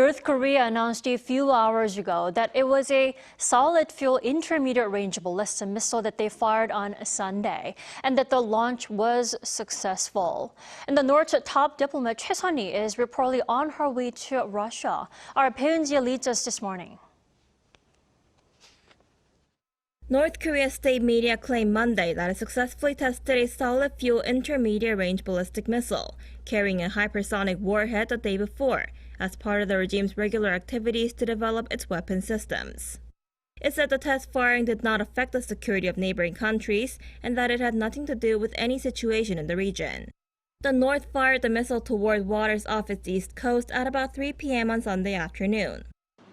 North Korea announced a few hours ago that it was a solid-fuel intermediate-range ballistic missile that they fired on Sunday, and that the launch was successful. And the North's top diplomat, Choe Son-hui, is reportedly on her way to Russia. Our Bae Eun-ji leads us this morning. North Korea's state media claimed Monday that it successfully tested a solid-fuel intermediate-range ballistic missile, carrying a hypersonic warhead the day before, as part of the regime's regular activities to develop its weapon systems. It said the test firing did not affect the security of neighboring countries and that it had nothing to do with any situation in the region. The North fired the missile toward waters off its east coast at about 3 p.m. on Sunday afternoon.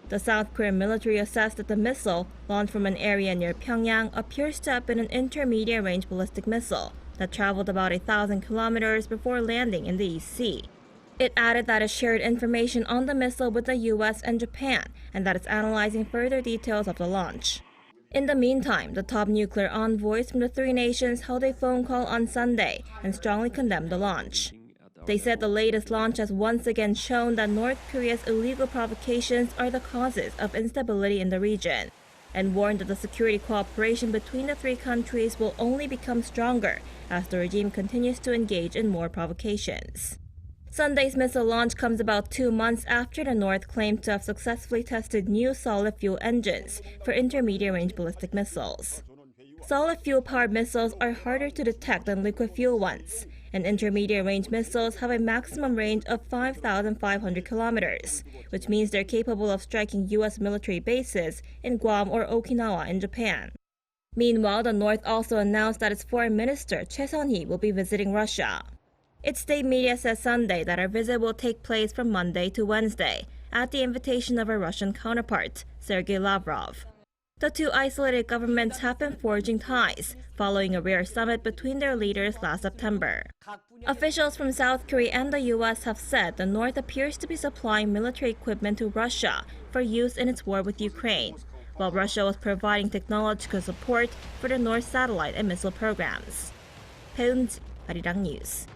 The South Korean military assessed that the missile, launched from an area near Pyongyang, appears to have been an intermediate-range ballistic missile that traveled about 1,000 kilometers before landing in the East Sea. It added that it shared information on the missile with the U.S. and Japan, and that it's analyzing further details of the launch. In the meantime, the top nuclear envoys from the three nations held a phone call on Sunday and strongly condemned the launch. They said the latest launch has once again shown that North Korea's illegal provocations are the causes of instability in the region, and warned that the security cooperation between the three countries will only become stronger as the regime continues to engage in more provocations. Sunday's missile launch comes about 2 months after the North claimed to have successfully tested new solid-fuel engines for intermediate-range ballistic missiles. Solid-fuel-powered missiles are harder to detect than liquid-fuel ones, and intermediate-range missiles have a maximum range of 5,500 kilometers, which means they're capable of striking U.S. military bases in Guam or Okinawa in Japan. Meanwhile, the North also announced that its foreign minister, Choe Son-hui, will be visiting Russia. Its state media said Sunday that her visit will take place from Monday to Wednesday, at the invitation of her Russian counterpart, Sergei Lavrov. The two isolated governments have been forging ties, following a rare summit between their leaders last September. Officials from South Korea and the U.S. have said the North appears to be supplying military equipment to Russia for use in its war with Ukraine, while Russia was providing technological support for the North's satellite and missile programs. Bae Eun-ji, Arirang News.